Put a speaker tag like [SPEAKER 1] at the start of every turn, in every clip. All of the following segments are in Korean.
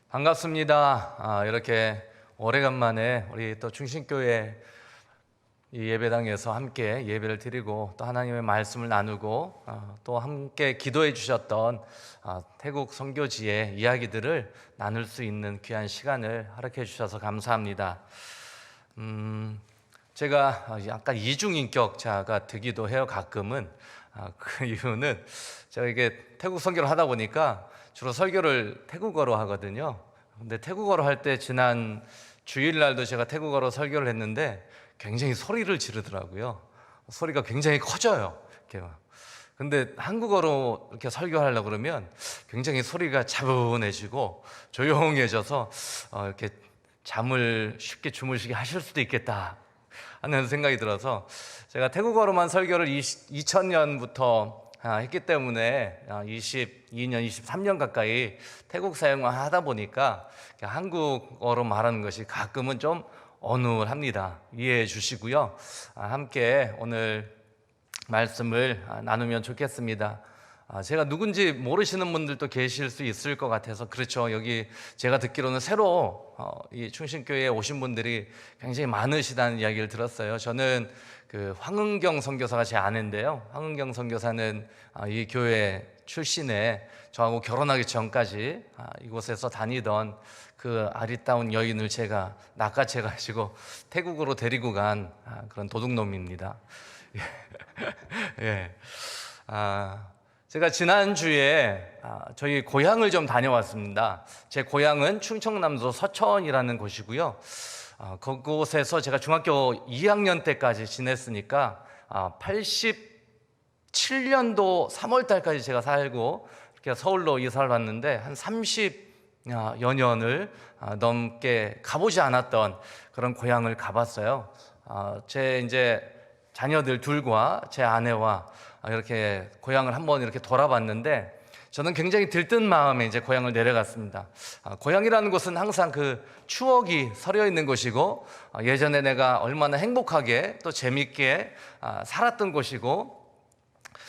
[SPEAKER 1] 반갑습니다. 이렇게 오래간만에 우리 또 충신교회 이 예배당에서 함께 예배를 드리고 또 하나님의 말씀을 나누고 또 함께 기도해 주셨던 태국 선교지의 이야기들을 나눌 수 있는 귀한 시간을 허락해 주셔서 감사합니다. 제가 약간 이중인격자가 되기도 해요. 가끔은. 그 이유는 제가 이게 태국 선교를 하다 보니까 주로 설교를 태국어로 하거든요. 근데 태국어로 할 때 지난 주일날도 제가 태국어로 설교를 했는데 굉장히 소리를 지르더라고요. 소리가 굉장히 커져요. 이렇게. 근데 한국어로 이렇게 설교하려고 그러면 굉장히 소리가 차분해지고 조용해져서 이렇게 잠을 쉽게 주무시게 하실 수도 있겠다 하는 생각이 들어서 제가 태국어로만 설교를 2000년부터 했기 때문에 22년, 23년 가까이 태국 사역만 하다 보니까 한국어로 말하는 것이 가끔은 좀 어눌합니다. 이해해 주시고요. 함께 오늘 말씀을 나누면 좋겠습니다. 제가 누군지 모르시는 분들도 계실 수 있을 것 같아서 그렇죠. 여기 제가 듣기로는 새로 이 충신교회에 오신 분들이 굉장히 많으시다는 이야기를 들었어요. 저는 그 황은경 선교사가 제 아내인데요. 황은경 선교사는 이 교회 출신에 저하고 결혼하기 전까지 이곳에서 다니던 그 아리따운 여인을 제가 낚아채가지고 태국으로 데리고 간 그런 도둑놈입니다. 예. 제가 지난주에 저희 고향을 좀 다녀왔습니다. 제 고향은 충청남도 서천이라는 곳이고요. 그곳에서 제가 중학교 2학년 때까지 지냈으니까 87년도 3월 달까지 제가 살고 이렇게 서울로 이사를 왔는데 한 30여 년을 넘게 가보지 않았던 그런 고향을 가봤어요. 제 이제 자녀들 둘과 제 아내와 이렇게 고향을 한번 이렇게 돌아봤는데 저는 굉장히 들뜬 마음에 이제 고향을 내려갔습니다. 고향이라는 곳은 항상 그 추억이 서려 있는 곳이고 예전에 내가 얼마나 행복하게 또 재밌게 살았던 곳이고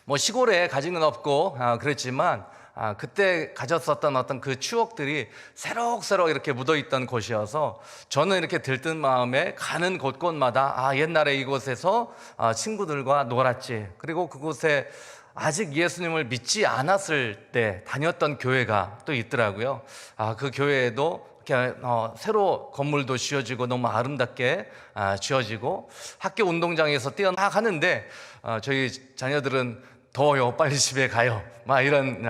[SPEAKER 1] 뭐 시골에 가진 건 없고 그랬지만 그때 가졌었던 어떤 그 추억들이 새록새록 이렇게 묻어있던 곳이어서 저는 이렇게 들뜬 마음에 가는 곳곳마다 옛날에 이곳에서 친구들과 놀았지. 그리고 그곳에 아직 예수님을 믿지 않았을 때 다녔던 교회가 또 있더라고요. 그 교회에도 이렇게 새로 건물도 지어지고 너무 아름답게 지어지고 학교 운동장에서 뛰어나가는데 저희 자녀들은 더워요, 빨리 집에 가요, 막 이런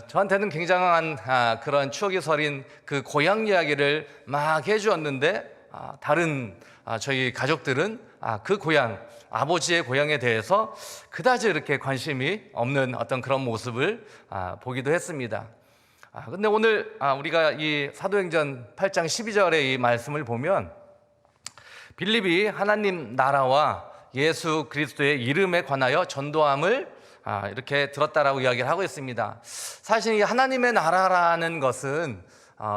[SPEAKER 1] 저한테는 굉장한 그런 추억이 서린 그 고향 이야기를 막 해주었는데 다른 저희 가족들은 그 고향, 아버지의 고향에 대해서 그다지 이렇게 관심이 없는 어떤 그런 모습을 보기도 했습니다. 근데 오늘 우리가 이 사도행전 8장 12절의 이 말씀을 보면 빌립이 하나님 나라와 예수 그리스도의 이름에 관하여 전도함을 이렇게 들었다라고 이야기를 하고 있습니다. 사실 이 하나님의 나라라는 것은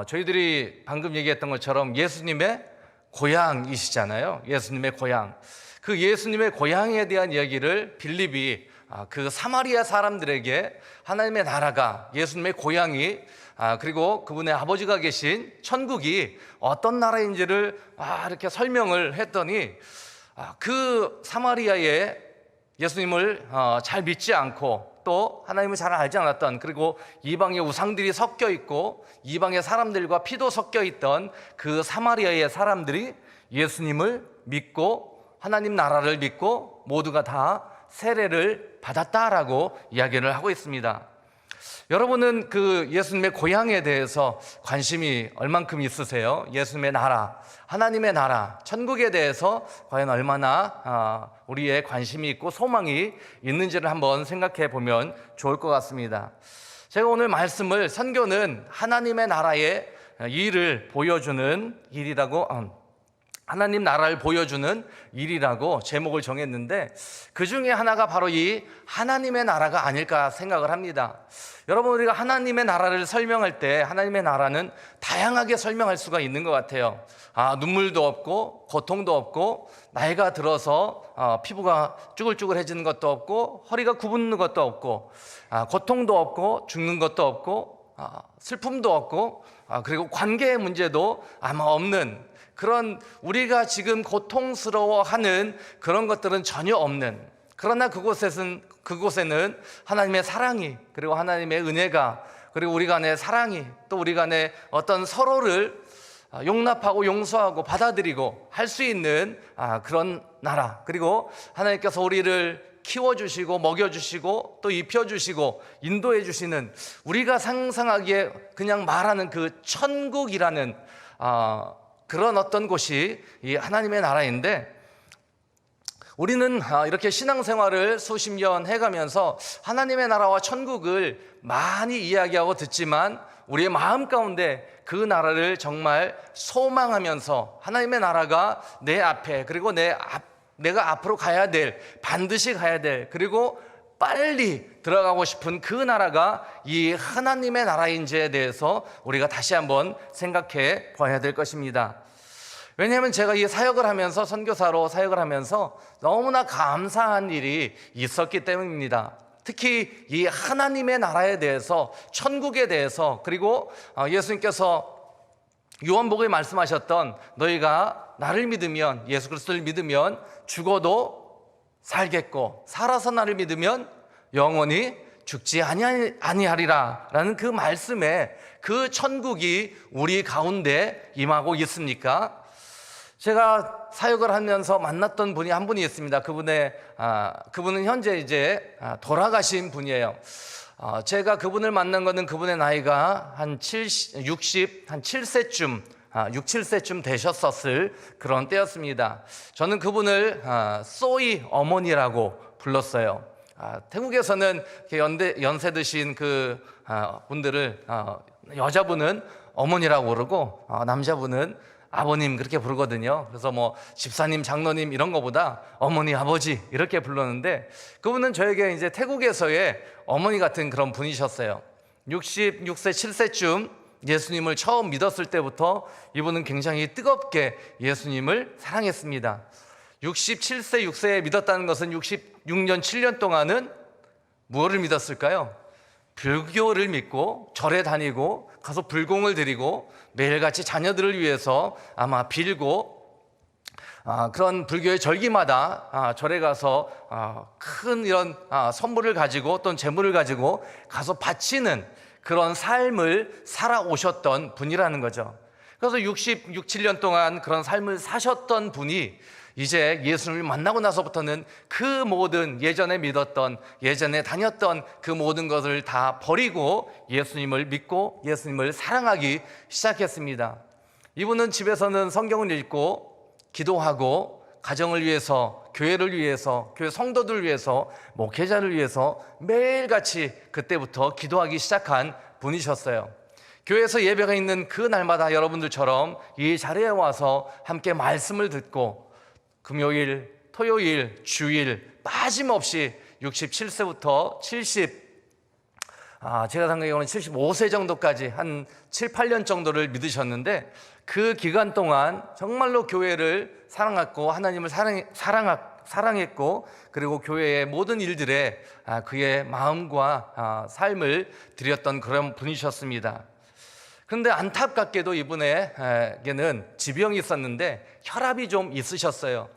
[SPEAKER 1] 저희들이 방금 얘기했던 것처럼 예수님의 고향이시잖아요. 예수님의 고향. 그 예수님의 고향에 대한 이야기를 빌립이 그 사마리아 사람들에게 하나님의 나라가, 예수님의 고향이, 그리고 그분의 아버지가 계신 천국이 어떤 나라인지를 이렇게 설명을 했더니 그 사마리아에 예수님을 잘 믿지 않고 또 하나님을 잘 알지 않았던, 그리고 이방의 우상들이 섞여 있고 이방의 사람들과 피도 섞여 있던 그 사마리아의 사람들이 예수님을 믿고 하나님 나라를 믿고 모두가 다 세례를 받았다라고 이야기를 하고 있습니다. 여러분은 그 예수님의 고향에 대해서 관심이 얼만큼 있으세요? 예수님의 나라, 하나님의 나라, 천국에 대해서 과연 얼마나 우리의 관심이 있고 소망이 있는지를 한번 생각해 보면 좋을 것 같습니다. 제가 오늘 말씀을, 선교는 하나님의 나라의 일을 보여주는 일이라고 하나님 나라를 보여주는 일이라고 제목을 정했는데, 그 중에 하나가 바로 이 하나님의 나라가 아닐까 생각을 합니다. 여러분, 우리가 하나님의 나라를 설명할 때 하나님의 나라는 다양하게 설명할 수가 있는 것 같아요. 눈물도 없고 고통도 없고 나이가 들어서 피부가 쭈글쭈글해지는 것도 없고 허리가 굽는 것도 없고 고통도 없고 죽는 것도 없고 슬픔도 없고 그리고 관계의 문제도 아마 없는, 그런 우리가 지금 고통스러워하는 그런 것들은 전혀 없는, 그러나 그곳에는 하나님의 사랑이, 그리고 하나님의 은혜가, 그리고 우리 간의 사랑이, 또 우리 간의 어떤 서로를 용납하고 용서하고 받아들이고 할 수 있는 그런 나라, 그리고 하나님께서 우리를 키워주시고 먹여주시고 또 입혀주시고 인도해주시는, 우리가 상상하기에 그냥 말하는 그 천국이라는 그런 어떤 곳이 이 하나님의 나라인데, 우리는 이렇게 신앙생활을 수십 년 해가면서 하나님의 나라와 천국을 많이 이야기하고 듣지만 우리의 마음 가운데 그 나라를 정말 소망하면서 하나님의 나라가 내 앞에, 그리고 내가 앞으로 가야 될, 반드시 가야 될, 그리고 빨리 들어가고 싶은 그 나라가 이 하나님의 나라인지에 대해서 우리가 다시 한번 생각해 봐야 될 것입니다. 왜냐하면 제가 이 사역을 하면서, 선교사로 사역을 하면서 너무나 감사한 일이 있었기 때문입니다. 특히 이 하나님의 나라에 대해서, 천국에 대해서, 그리고 예수님께서 요한복음에 말씀하셨던 너희가 나를 믿으면, 예수 그리스도를 믿으면 죽어도 살겠고 살아서 나를 믿으면 영원히 죽지 아니하리라 라는 그 말씀에 그 천국이 우리 가운데 임하고 있습니까? 제가 사역을 하면서 만났던 분이 한 분이 있습니다. 그분은 현재 이제 돌아가신 분이에요. 제가 그분을 만난 거는 그분의 나이가 한 67세쯤 되셨었을 그런 때였습니다. 저는 그분을 쏘이 어머니라고 불렀어요. 태국에서는 연세 드신 그 분들을 여자분은 어머니라고 부르고 남자분은 아버님 그렇게 부르거든요. 그래서 뭐 집사님, 장로님 이런 거보다 어머니, 아버지 이렇게 불렀는데, 그분은 저에게 이제 태국에서의 어머니 같은 그런 분이셨어요. 66세, 7세쯤 예수님을 처음 믿었을 때부터 이분은 굉장히 뜨겁게 예수님을 사랑했습니다. 67세, 6세에 믿었다는 것은 66년, 7년 동안은 무엇을 믿었을까요? 불교를 믿고 절에 다니고 가서 불공을 드리고 매일같이 자녀들을 위해서 아마 빌고 그런 불교의 절기마다 절에 가서 큰 이런 선물을 가지고 또는 재물을 가지고 가서 바치는 그런 삶을 살아오셨던 분이라는 거죠. 그래서 66, 7년 동안 그런 삶을 사셨던 분이 이제 예수님을 만나고 나서부터는 그 모든 예전에 믿었던, 예전에 다녔던 그 모든 것을 다 버리고 예수님을 믿고 예수님을 사랑하기 시작했습니다. 이분은 집에서는 성경을 읽고 기도하고 가정을 위해서, 교회를 위해서, 교회 성도들을 위해서, 목회자를 위해서 매일같이 그때부터 기도하기 시작한 분이셨어요. 교회에서 예배가 있는 그 날마다 여러분들처럼 이 자리에 와서 함께 말씀을 듣고 금요일, 토요일, 주일 빠짐없이 67세부터 제가 생각하기로는 75세 정도까지 한 7, 8년 정도를 믿으셨는데, 그 기간 동안 정말로 교회를 사랑했고 하나님을 사랑했고 그리고 교회의 모든 일들에 그의 마음과 삶을 드렸던 그런 분이셨습니다. 그런데 안타깝게도 이분에게는 지병이 있었는데 혈압이 좀 있으셨어요.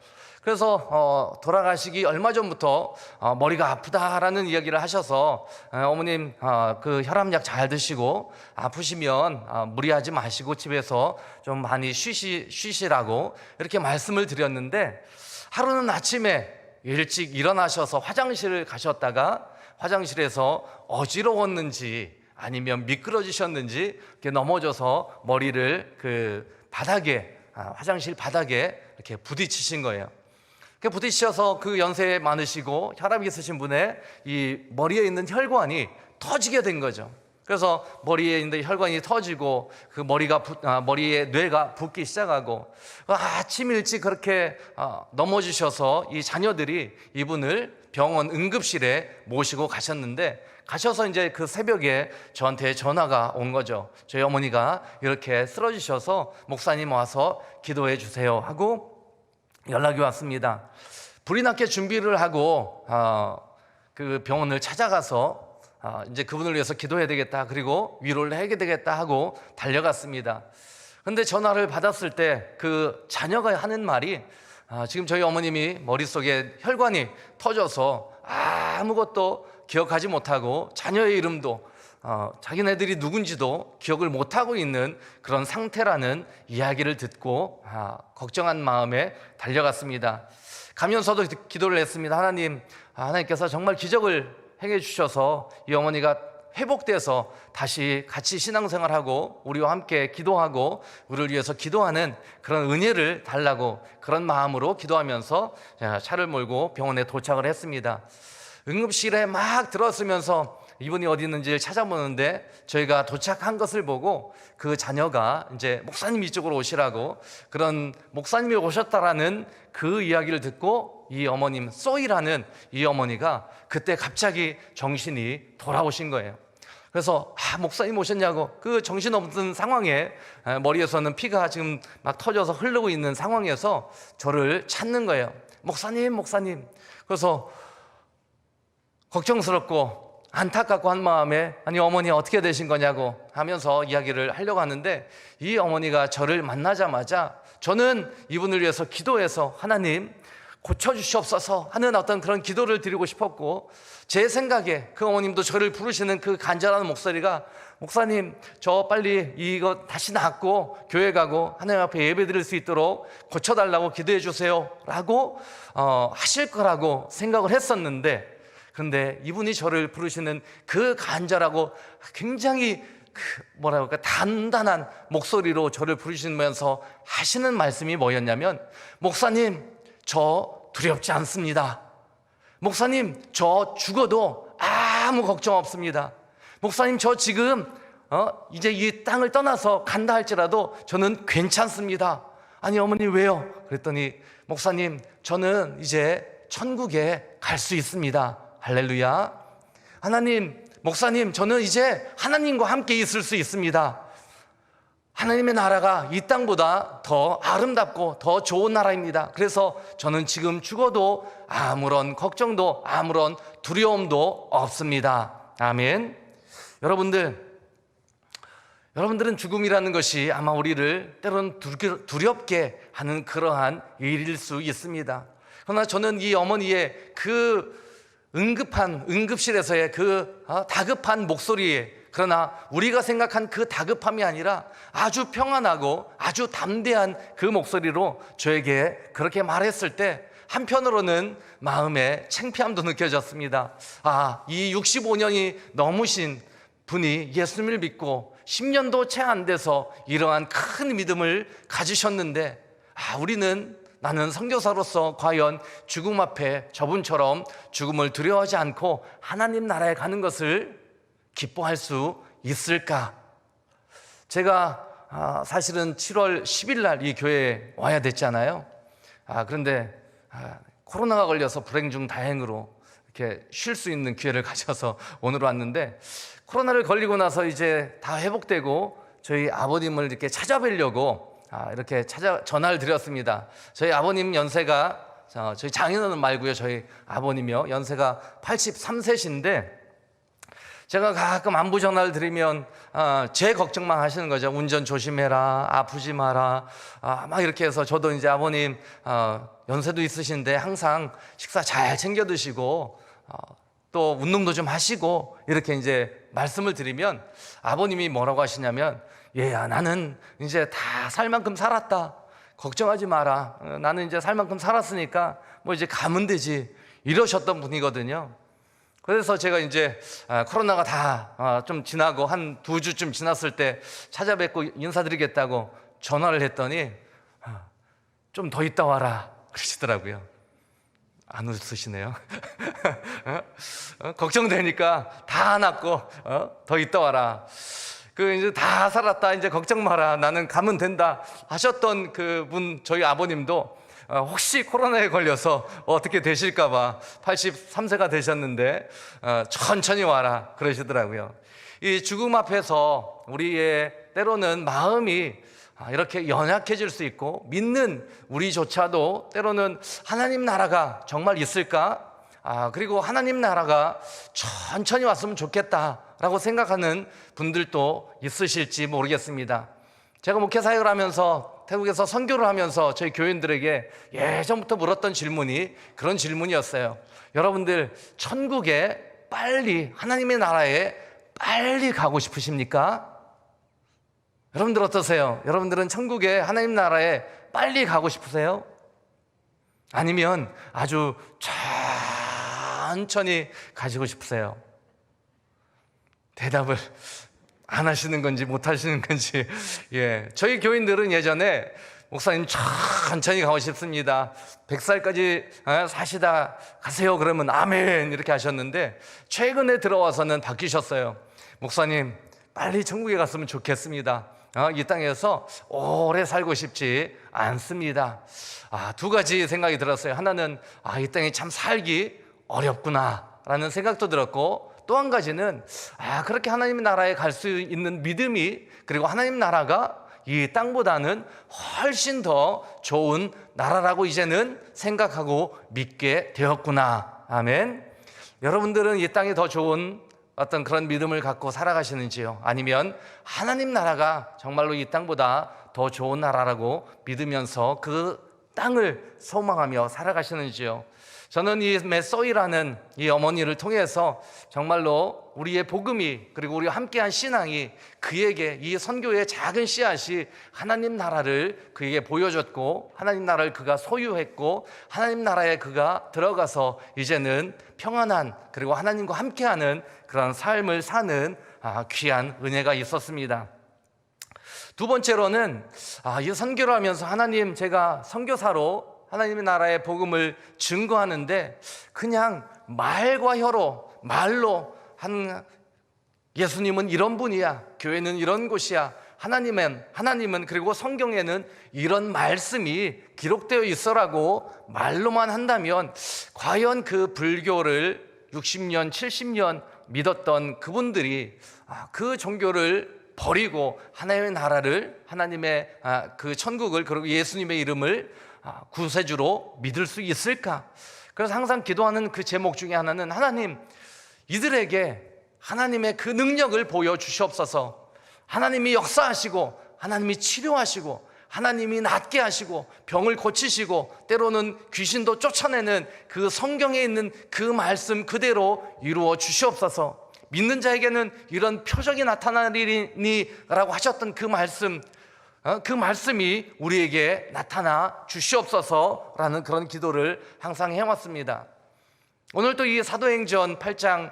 [SPEAKER 1] 그래서 돌아가시기 얼마 전부터 머리가 아프다라는 이야기를 하셔서 어머님 그 혈압약 잘 드시고 아프시면 무리하지 마시고 집에서 좀 많이 쉬시라고 이렇게 말씀을 드렸는데, 하루는 아침에 일찍 일어나셔서 화장실을 가셨다가 화장실에서 어지러웠는지 아니면 미끄러지셨는지 이렇게 넘어져서 머리를 그 바닥에, 화장실 바닥에 이렇게 부딪히신 거예요. 부딪히셔서 그 연세 많으시고 혈압이 있으신 분의 이 머리에 있는 혈관이 터지게 된 거죠. 그래서 머리에 있는 혈관이 터지고 그 머리에 뇌가 붓기 시작하고 아침 일찍 그렇게 넘어지셔서 이 자녀들이 이분을 병원 응급실에 모시고 가셔서 이제 그 새벽에 저한테 전화가 온 거죠. 저희 어머니가 이렇게 쓰러지셔서 목사님 와서 기도해 주세요 하고 연락이 왔습니다. 불이 났게 준비를 하고 그 병원을 찾아가서 이제 그분을 위해서 기도해야 되겠다, 그리고 위로를 해야 되겠다 하고 달려갔습니다. 근데 전화를 받았을 때 그 자녀가 하는 말이 지금 저희 어머님이 머릿속에 혈관이 터져서 아무것도 기억하지 못하고 자녀의 이름도 자기네들이 누군지도 기억을 못하고 있는 그런 상태라는 이야기를 듣고 걱정한 마음에 달려갔습니다. 가면서도 기도를 했습니다. 하나님께서 정말 기적을 행해 주셔서 이 어머니가 회복돼서 다시 같이 신앙생활하고 우리와 함께 기도하고 우리를 위해서 기도하는 그런 은혜를 달라고, 그런 마음으로 기도하면서 차를 몰고 병원에 도착을 했습니다. 응급실에 막 들어서면서 이분이 어디 있는지를 찾아보는데 저희가 도착한 것을 보고 그 자녀가 이제 목사님 이쪽으로 오시라고, 그런 목사님이 오셨다라는 그 이야기를 듣고 이 어머님 쏘이라는 이 어머니가 그때 갑자기 정신이 돌아오신 거예요. 그래서 목사님 오셨냐고, 그 정신없는 상황에 머리에서는 피가 지금 막 터져서 흐르고 있는 상황에서 저를 찾는 거예요. 목사님. 그래서 걱정스럽고 안타깝고 한 마음에 아니 어머니 어떻게 되신 거냐고 하면서 이야기를 하려고 하는데, 이 어머니가 저를 만나자마자 저는 이분을 위해서 기도해서 하나님 고쳐주시옵소서 하는 어떤 그런 기도를 드리고 싶었고, 제 생각에 그 어머님도 저를 부르시는 그 간절한 목소리가 목사님 저 빨리 이거 다시 낫고 교회 가고 하나님 앞에 예배 드릴 수 있도록 고쳐달라고 기도해 주세요 라고 하실 거라고 생각을 했었는데, 그런데 이분이 저를 부르시는 그 간절하고 굉장히 단단한 목소리로 저를 부르시면서 하시는 말씀이 뭐였냐면, 목사님 저 두렵지 않습니다. 목사님 저 죽어도 아무 걱정 없습니다. 목사님 저 지금 이제 이 땅을 떠나서 간다 할지라도 저는 괜찮습니다. 아니 어머니 왜요? 그랬더니 목사님 저는 이제 천국에 갈 수 있습니다. 할렐루야. 목사님 저는 이제 하나님과 함께 있을 수 있습니다. 하나님의 나라가 이 땅보다 더 아름답고 더 좋은 나라입니다. 그래서 저는 지금 죽어도 아무런 걱정도 아무런 두려움도 없습니다. 아멘. 여러분들은 죽음이라는 것이 아마 우리를 때로는 두렵게 하는 그러한 일일 수 있습니다. 그러나 저는 이 어머니의 그 응급실에서의 그 다급한 목소리에, 그러나 우리가 생각한 그 다급함이 아니라 아주 평안하고 아주 담대한 그 목소리로 저에게 그렇게 말했을 때 한편으로는 마음에 창피함도 느껴졌습니다. 이 65년이 넘으신 분이 예수님을 믿고 10년도 채 안 돼서 이러한 큰 믿음을 가지셨는데 나는 선교사로서 과연 죽음 앞에 저분처럼 죽음을 두려워하지 않고 하나님 나라에 가는 것을 기뻐할 수 있을까? 제가 사실은 7월 10일 날 이 교회에 와야 됐잖아요. 그런데 코로나가 걸려서 불행 중 다행으로 이렇게 쉴 수 있는 기회를 가져서 오늘 왔는데, 코로나를 걸리고 나서 이제 다 회복되고 저희 아버님을 이렇게 찾아뵈려고 이렇게 전화를 드렸습니다. 저희 아버님 연세가, 저희 장인어른 말고요, 저희 아버님이요, 연세가 83세신데 제가 가끔 안부 전화를 드리면 제 걱정만 하시는 거죠. 운전 조심해라, 아프지 마라, 막 이렇게 해서 저도 이제 아버님 연세도 있으신데 항상 식사 잘 챙겨 드시고 또 운동도 좀 하시고 이렇게 이제 말씀을 드리면 아버님이 뭐라고 하시냐면, 얘야 나는 이제 다 살 만큼 살았다, 걱정하지 마라, 나는 이제 살 만큼 살았으니까 뭐 이제 가면 되지, 이러셨던 분이거든요. 그래서 제가 이제 코로나가 다 좀 지나고 한 2주쯤 지났을 때 찾아뵙고 인사드리겠다고 전화를 했더니 좀 더 있다 와라 그러시더라고요. 안 웃으시네요. 걱정되니까 다 낳고 더 있다 와라. 이제 다 살았다, 이제 걱정 마라, 나는 가면 된다 하셨던 그분, 저희 아버님도 혹시 코로나에 걸려서 어떻게 되실까봐 83세가 되셨는데 천천히 와라 그러시더라고요. 이 죽음 앞에서 우리의 때로는 마음이 이렇게 연약해질 수 있고, 믿는 우리조차도 때로는 하나님 나라가 정말 있을까? 그리고 하나님 나라가 천천히 왔으면 좋겠다라고 생각하는 분들도 있으실지 모르겠습니다. 제가 목회 사역을 하면서 태국에서 선교를 하면서 저희 교인들에게 예전부터 물었던 질문이 그런 질문이었어요. 여러분들 천국에 빨리, 하나님의 나라에 빨리 가고 싶으십니까? 여러분들 어떠세요? 여러분들은 천국에, 하나님 나라에 빨리 가고 싶으세요? 아니면 아주 천천히 가시고 싶으세요? 대답을 안 하시는 건지 못 하시는 건지. 저희 교인들은 예전에 목사님 천천히 가고 싶습니다, 100살까지 사시다 가세요 그러면 아멘 이렇게 하셨는데, 최근에 들어와서는 바뀌셨어요. 목사님 빨리 천국에 갔으면 좋겠습니다, 이 땅에서 오래 살고 싶지 않습니다. 두 가지 생각이 들었어요. 하나는 이 땅에 참 살기 어렵구나 라는 생각도 들었고, 또 한 가지는 그렇게 하나님 나라에 갈 수 있는 믿음이, 그리고 하나님 나라가 이 땅보다는 훨씬 더 좋은 나라라고 이제는 생각하고 믿게 되었구나. 아멘. 여러분들은 이 땅이 더 좋은 어떤 그런 믿음을 갖고 살아가시는지요? 아니면 하나님 나라가 정말로 이 땅보다 더 좋은 나라라고 믿으면서 그 땅을 소망하며 살아가시는지요? 저는 이 메소이라는 이 어머니를 통해서 정말로 우리의 복음이, 그리고 우리와 함께한 신앙이 그에게, 이 선교의 작은 씨앗이 하나님 나라를 그에게 보여줬고, 하나님 나라를 그가 소유했고, 하나님 나라에 그가 들어가서 이제는 평안한, 그리고 하나님과 함께하는 그런 삶을 사는 귀한 은혜가 있었습니다. 두 번째로는 이 선교를 하면서 하나님, 제가 선교사로 하나님의 나라의 복음을 증거하는데 그냥 말과 혀로, 말로 예수님은 이런 분이야, 교회는 이런 곳이야, 하나님은 그리고 성경에는 이런 말씀이 기록되어 있어라고 말로만 한다면, 과연 그 불교를 60년, 70년 믿었던 그분들이 그 종교를 버리고 하나님의 나라를, 하나님의 그 천국을, 그리고 예수님의 이름을 구세주로 믿을 수 있을까? 그래서 항상 기도하는 그 제목 중에 하나는, 하나님, 이들에게 하나님의 그 능력을 보여주시옵소서. 하나님이 역사하시고, 하나님이 치료하시고, 하나님이 낫게 하시고, 병을 고치시고, 때로는 귀신도 쫓아내는 그 성경에 있는 그 말씀 그대로 이루어 주시옵소서. 믿는 자에게는 이런 표적이 나타나리니라고 하셨던 그 말씀, 그 말씀이 우리에게 나타나 주시옵소서라는 그런 기도를 항상 해왔습니다. 오늘 또 이 사도행전 8장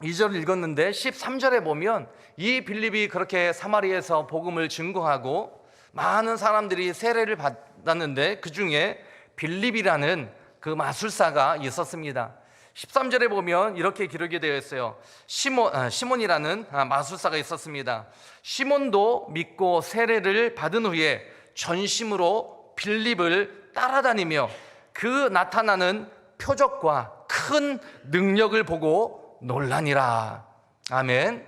[SPEAKER 1] 12절을 읽었는데 13절에 보면 이 빌립이 그렇게 사마리에서 복음을 증거하고 많은 사람들이 세례를 받았는데 그 중에 빌립이라는 그 마술사가 있었습니다. 13절에 보면 이렇게 기록이 되어 있어요. 시몬이라는 마술사가 있었습니다. 시몬도 믿고 세례를 받은 후에 전심으로 빌립을 따라다니며 그 나타나는 표적과 큰 능력을 보고 놀라니라. 아멘.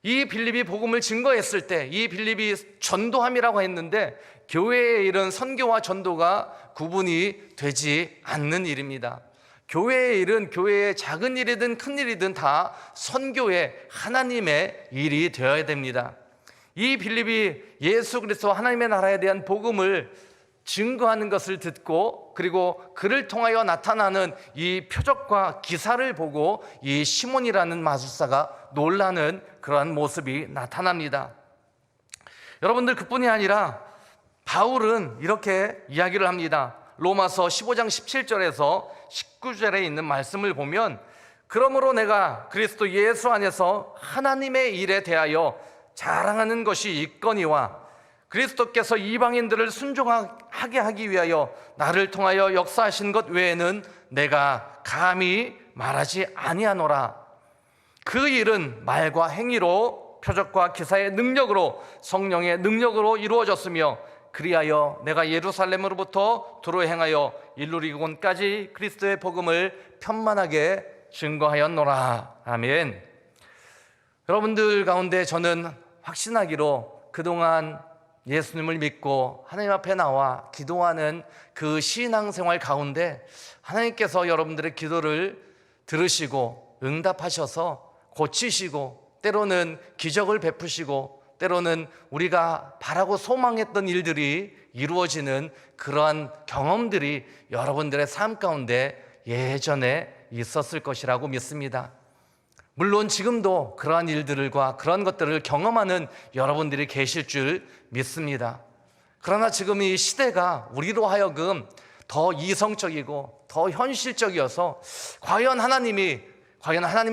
[SPEAKER 1] 이 빌립이 복음을 증거했을 때, 이 빌립이 전도함이라고 했는데 교회의 일은 선교와 전도가 구분이 되지 않는 일입니다. 교회의 일은, 교회의 작은 일이든 큰 일이든 다 선교의, 하나님의 일이 되어야 됩니다. 이 빌립이 예수 그리스도 하나님의 나라에 대한 복음을 증거하는 것을 듣고, 그리고 그를 통하여 나타나는 이 표적과 기사를 보고 이 시몬이라는 마술사가 놀라는 그러한 모습이 나타납니다. 여러분들, 그뿐이 아니라 바울은 이렇게 이야기를 합니다. 로마서 15장 17절에서 19절에 있는 말씀을 보면, 그러므로 내가 그리스도 예수 안에서 하나님의 일에 대하여 자랑하는 것이 있거니와 그리스도께서 이방인들을 순종하게 하기 위하여 나를 통하여 역사하신 것 외에는 내가 감히 말하지 아니하노라. 그 일은 말과 행위로, 표적과 기사의 능력으로, 성령의 능력으로 이루어졌으며 그리하여 내가 예루살렘으로부터 두루 행하여 일루리곤까지 그리스도의 복음을 편만하게 증거하였노라. 아멘. 여러분들 가운데 저는 확신하기로 그동안 예수님을 믿고 하나님 앞에 나와 기도하는 그 신앙생활 가운데 하나님께서 여러분들의 기도를 들으시고 응답하셔서 고치시고 때로는 기적을 베푸시고 때로는 우리가 바라고 소망했던 일들이 이루어지는 그러한 경험들이 여러분들의 삶 가운데 예전에 있었을 것이라고 믿습니다. 물론 지금도 그러한 일들과 그런 것들을 경험하는 여러분들이 계실 줄 믿습니다. 그러나 지금 이 시대가 우리로 하여금 더 이성적이고 더 현실적이어서 과연 하나님의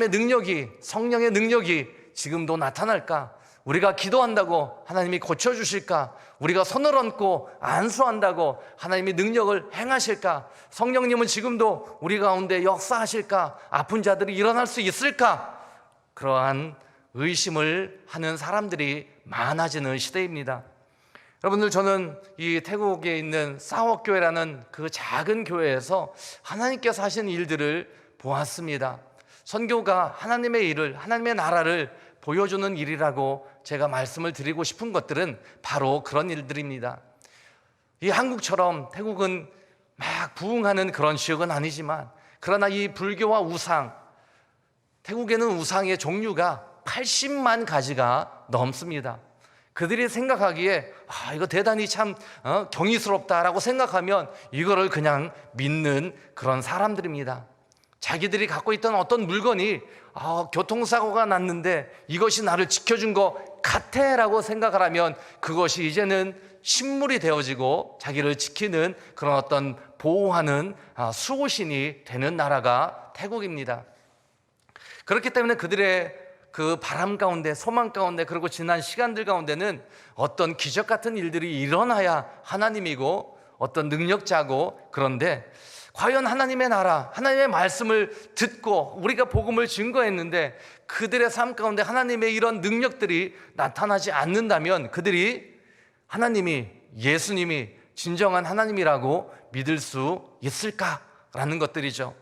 [SPEAKER 1] 능력이, 성령의 능력이 지금도 나타날까? 우리가 기도한다고 하나님이 고쳐주실까? 우리가 손을 얹고 안수한다고 하나님이 능력을 행하실까? 성령님은 지금도 우리 가운데 역사하실까? 아픈 자들이 일어날 수 있을까? 그러한 의심을 하는 사람들이 많아지는 시대입니다. 여러분들, 저는 이 태국에 있는 싸워교회라는 그 작은 교회에서 하나님께서 하신 일들을 보았습니다. 선교가 하나님의 일을, 하나님의 나라를 보여주는 일이라고 제가 말씀을 드리고 싶은 것들은 바로 그런 일들입니다. 이 한국처럼 태국은 막 부흥하는 그런 지역은 아니지만, 그러나 이 불교와 우상, 태국에는 우상의 종류가 80만 가지가 넘습니다. 그들이 생각하기에 이거 대단히 참 경이스럽다라고 생각하면 이거를 그냥 믿는 그런 사람들입니다. 자기들이 갖고 있던 어떤 물건이 교통사고가 났는데 이것이 나를 지켜준 것 같아 라고 생각을 하면 그것이 이제는 신물이 되어지고 자기를 지키는 그런 어떤 보호하는 수호신이 되는 나라가 태국입니다. 그렇기 때문에 그들의 그 바람 가운데, 소망 가운데, 그리고 지난 시간들 가운데는 어떤 기적 같은 일들이 일어나야 하나님이고 어떤 능력자고, 그런데 과연 하나님의 나라, 하나님의 말씀을 듣고 우리가 복음을 증거했는데 그들의 삶 가운데 하나님의 이런 능력들이 나타나지 않는다면 그들이 하나님이, 예수님이 진정한 하나님이라고 믿을 수 있을까라는 것들이죠.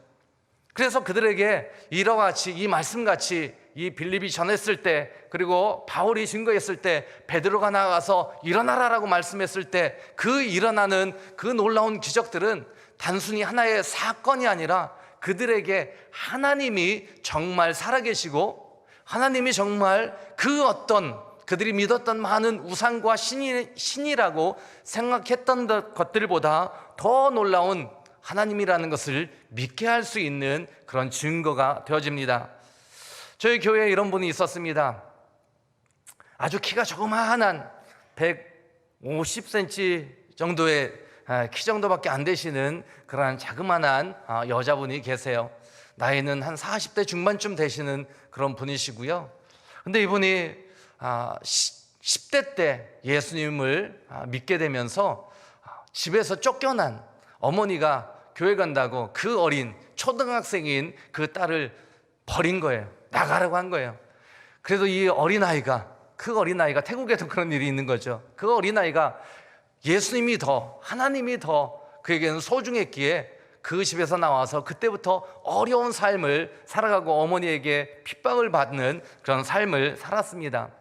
[SPEAKER 1] 그래서 그들에게 이와 같이, 이 말씀같이 이 빌립이 전했을 때, 그리고 바울이 증거했을 때, 베드로가 나아가서 일어나라라고 말씀했을 때 그 일어나는 그 놀라운 기적들은 단순히 하나의 사건이 아니라 그들에게 하나님이 정말 살아계시고 하나님이 정말 그 어떤 그들이 믿었던 많은 우상과 신이라고 생각했던 것들보다 더 놀라운 하나님이라는 것을 믿게 할 수 있는 그런 증거가 되어집니다. 저희 교회에 이런 분이 있었습니다. 아주 키가 조그마한 150cm 정도의 키 정도밖에 안 되시는 그러한 자그마한 여자분이 계세요. 나이는 한 40대 중반쯤 되시는 그런 분이시고요. 근데 이분이 10대 때 예수님을 믿게 되면서 집에서 쫓겨난 어머니가 교회 간다고 그 어린 초등학생인 그 딸을 버린 거예요. 나가라고 한 거예요. 그래도 이 어린아이가, 그 어린아이가, 태국에도 그런 일이 있는 거죠. 그 어린아이가 예수님이 더, 하나님이 더 그에게는 소중했기에 그 집에서 나와서 그때부터 어려운 삶을 살아가고 어머니에게 핍박을 받는 그런 삶을 살았습니다.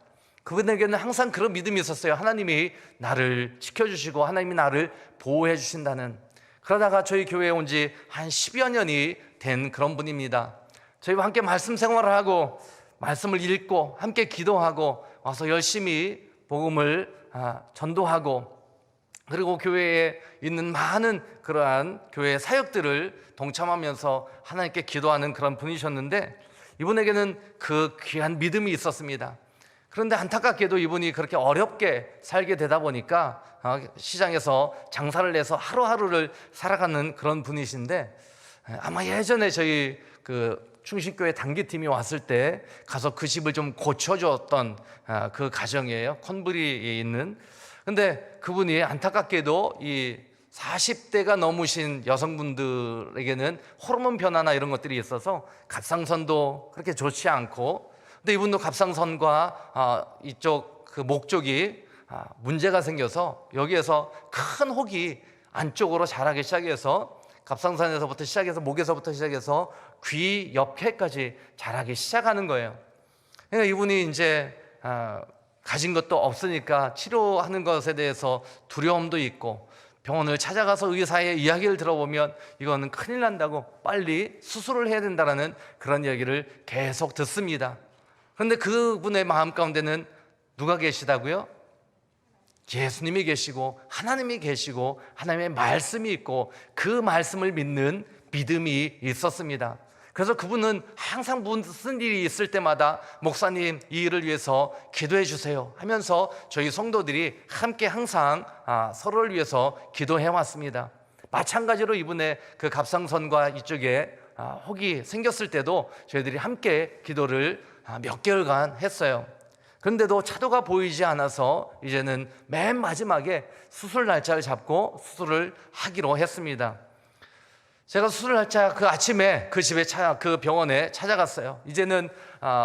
[SPEAKER 1] 그분에게는 항상 그런 믿음이 있었어요. 하나님이 나를 지켜주시고 하나님이 나를 보호해 주신다는. 그러다가 저희 교회에 온 지 한 10여 년이 된 그런 분입니다. 저희와 함께 말씀 생활을 하고 말씀을 읽고 함께 기도하고 와서 열심히 복음을 전도하고, 그리고 교회에 있는 많은 그러한 교회 사역들을 동참하면서 하나님께 기도하는 그런 분이셨는데, 이분에게는 그 귀한 믿음이 있었습니다. 그런데 안타깝게도 이분이 그렇게 어렵게 살게 되다 보니까 시장에서 장사를 해서 하루하루를 살아가는 그런 분이신데, 아마 예전에 저희 그 충신교회 단기팀이 왔을 때 가서 그 집을 좀 고쳐줬던 그 가정이에요. 콘부리에 있는. 근데 그분이 안타깝게도 이 40대가 넘으신 여성분들에게는 호르몬 변화나 이런 것들이 있어서 갑상선도 그렇게 좋지 않고, 근데 이분도 갑상선과 이쪽 그 목 쪽이 문제가 생겨서 여기에서 큰 혹이 안쪽으로 자라기 시작해서 갑상선에서부터 시작해서 목에서부터 시작해서 귀 옆에까지 자라기 시작하는 거예요. 그러니까 이분이 이제 가진 것도 없으니까 치료하는 것에 대해서 두려움도 있고, 병원을 찾아가서 의사의 이야기를 들어보면 이거는 큰일 난다고 빨리 수술을 해야 된다는 그런 이야기를 계속 듣습니다. 그런데 그분의 마음 가운데는 누가 계시다고요? 예수님이 계시고 하나님이 계시고 하나님의 말씀이 있고 그 말씀을 믿는 믿음이 있었습니다. 그래서 그분은 항상 무슨 일이 있을 때마다 목사님 이 일을 위해서 기도해 주세요 하면서 저희 성도들이 함께 항상 서로를 위해서 기도해 왔습니다. 마찬가지로 이분의 그 갑상선과 이쪽에 혹이 생겼을 때도 저희들이 함께 기도를 몇 개월간 했어요. 그런데도 차도가 보이지 않아서 이제는 맨 마지막에 수술 날짜를 잡고 수술을 하기로 했습니다. 제가 수술 날짜 그 아침에 그 집에 그 병원에 찾아갔어요. 이제는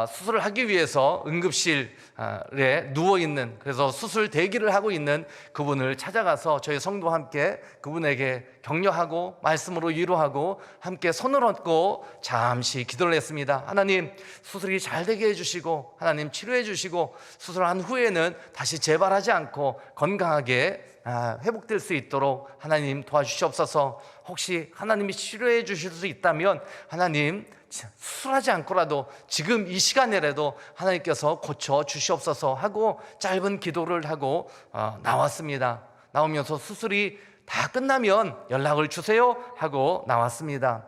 [SPEAKER 1] 수술을 하기 위해서 응급실에 누워있는, 그래서 수술 대기를 하고 있는 그분을 찾아가서 저희 성도와 함께 그분에게 격려하고 말씀으로 위로하고 함께 손을 얹고 잠시 기도를 했습니다. 하나님, 수술이 잘 되게 해주시고 하나님 치료해 주시고 수술한 후에는 다시 재발하지 않고 건강하게 회복될 수 있도록 하나님 도와주시옵소서. 혹시 하나님이 치료해 주실 수 있다면 하나님 수술하지 않고라도 지금 이 시간에라도 하나님께서 고쳐 주시옵소서 하고 짧은 기도를 하고 나왔습니다. 나오면서 수술이 다 끝나면 연락을 주세요 하고 나왔습니다.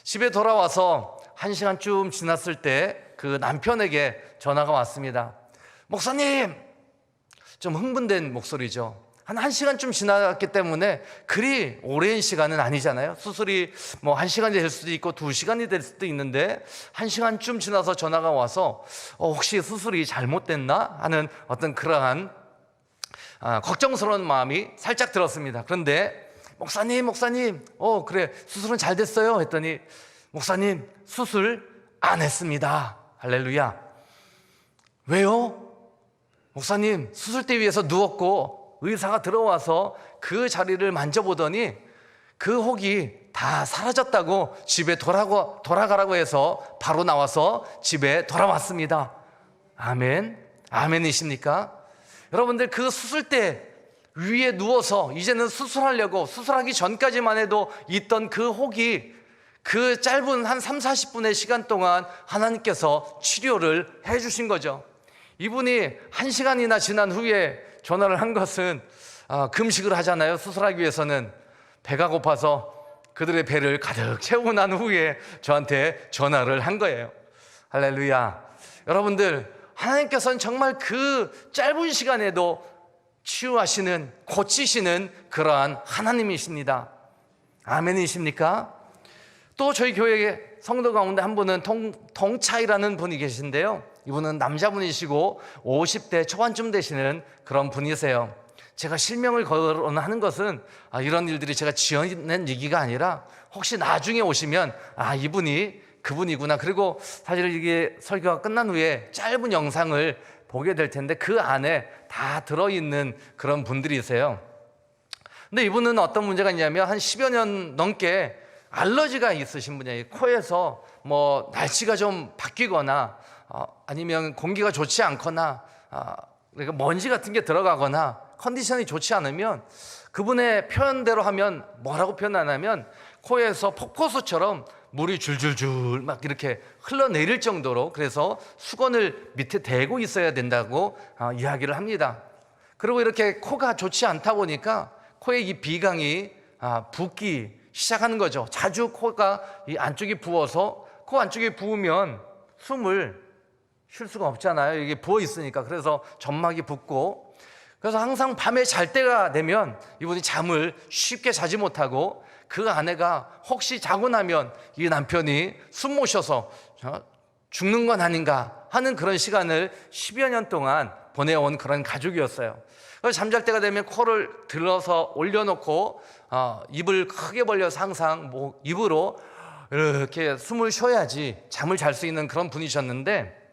[SPEAKER 1] 집에 돌아와서 1시간쯤 지났을 때 그 남편에게 전화가 왔습니다. 목사님, 좀 흥분된 목소리죠. 한 1시간쯤 지났기 때문에 그리 오랜 시간은 아니잖아요. 수술이 뭐 1시간이 될 수도 있고 2시간이 될 수도 있는데 1시간쯤 지나서 전화가 와서 혹시 수술이 잘못됐나 하는 어떤 그러한 걱정스러운 마음이 살짝 들었습니다. 그런데 목사님 그래 수술은 잘 됐어요 했더니 목사님 수술 안 했습니다. 할렐루야. 왜요? 목사님 수술대 위에서 누웠고 의사가 들어와서 그 자리를 만져보더니 그 혹이 다 사라졌다고 집에 돌아가라고 해서 바로 나와서 집에 돌아왔습니다. 아멘. 아멘이십니까? 여러분들 그 수술대 위에 누워서 이제는 수술하려고 수술하기 전까지만 해도 있던 그 혹이 그 짧은 한 30-40분의 시간 동안 하나님께서 치료를 해주신 거죠. 이분이 1시간이나 지난 후에 전화를 한 것은 금식을 하잖아요. 수술하기 위해서는 배가 고파서 그들의 배를 가득 채우고 난 후에 저한테 전화를 한 거예요. 할렐루야. 여러분들 하나님께서는 정말 그 짧은 시간에도 치유하시는, 고치시는 그러한 하나님이십니다. 아멘이십니까? 또 저희 교회 성도 가운데 한 분은 동차이라는 분이 계신데요. 이분은 남자분이시고 50대 초반쯤 되시는 그런 분이세요. 제가 실명을 거론하는 것은 이런 일들이 제가 지어낸 얘기가 아니라 혹시 나중에 오시면 이분이 그분이구나. 그리고 사실 이게 설교가 끝난 후에 짧은 영상을 보게 될 텐데 그 안에 다 들어있는 그런 분들이세요. 근데 이분은 어떤 문제가 있냐면 한 10여 년 넘게 알러지가 있으신 분이에요. 코에서 뭐 날씨가 좀 바뀌거나 아니면 공기가 좋지 않거나 그러니까 먼지 같은 게 들어가거나 컨디션이 좋지 않으면 그분의 표현대로 하면 뭐라고 표현하냐면 코에서 폭포수처럼 물이 줄줄줄 막 이렇게 흘러내릴 정도로, 그래서 수건을 밑에 대고 있어야 된다고 이야기를 합니다. 그리고 이렇게 코가 좋지 않다 보니까 코에 이 비강이 붓기 시작하는 거죠. 자주 코가 이 안쪽이 부어서 코 안쪽이 부으면 숨을 쉴 수가 없잖아요. 이게 부어 있으니까. 그래서 점막이 붓고, 그래서 항상 밤에 잘 때가 되면 이분이 잠을 쉽게 자지 못하고 그 아내가 혹시 자고 나면 이 남편이 숨 못 쉬어서 죽는 건 아닌가 하는 그런 시간을 10여 년 동안 보내온 그런 가족이었어요. 그래서 잠잘 때가 되면 코를 들어서 올려놓고 입을 크게 벌려서 항상 입으로 이렇게 숨을 쉬어야지 잠을 잘 수 있는 그런 분이셨는데,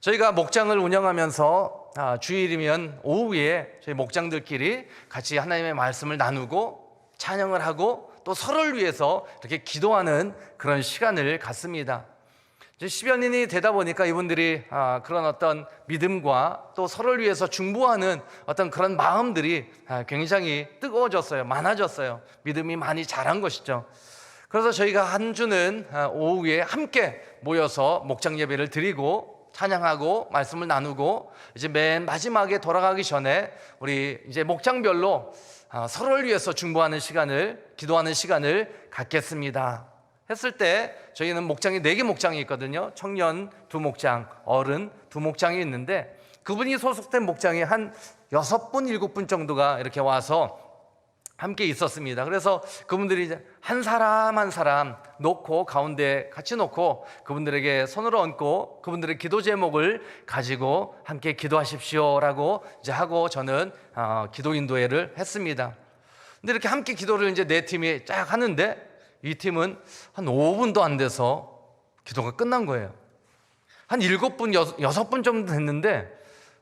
[SPEAKER 1] 저희가 목장을 운영하면서 주일이면 오후에 저희 목장들끼리 같이 하나님의 말씀을 나누고 찬양을 하고 또 서로를 위해서 이렇게 기도하는 그런 시간을 갖습니다. 이제 10여 년이 되다 보니까 이분들이 그런 어떤 믿음과 또 서로를 위해서 중보하는 어떤 그런 마음들이 굉장히 뜨거워졌어요. 많아졌어요. 믿음이 많이 자란 것이죠. 그래서 저희가 한 주는 오후에 함께 모여서 목장 예배를 드리고 찬양하고 말씀을 나누고, 이제 맨 마지막에 돌아가기 전에 우리 이제 목장별로 서로를 위해서 중보하는 시간을, 기도하는 시간을 갖겠습니다 했을 때, 저희는 목장이 4개 목장이 있거든요. 청년 2목장, 어른 2목장이 있는데, 그분이 소속된 목장이 한 6분, 7분 정도가 이렇게 와서 함께 있었습니다. 그래서 그분들이 이제 한 사람 한 사람 놓고, 가운데 같이 놓고 그분들에게 손을 얹고 그분들의 기도 제목을 가지고 함께 기도하십시오라고 이제 하고, 저는 기도 인도회를 했습니다. 근데 이렇게 함께 기도를 이제 4팀이 쫙 하는데, 이 팀은 한 5분도 안 돼서 기도가 끝난 거예요. 한 7분, 6분 정도 됐는데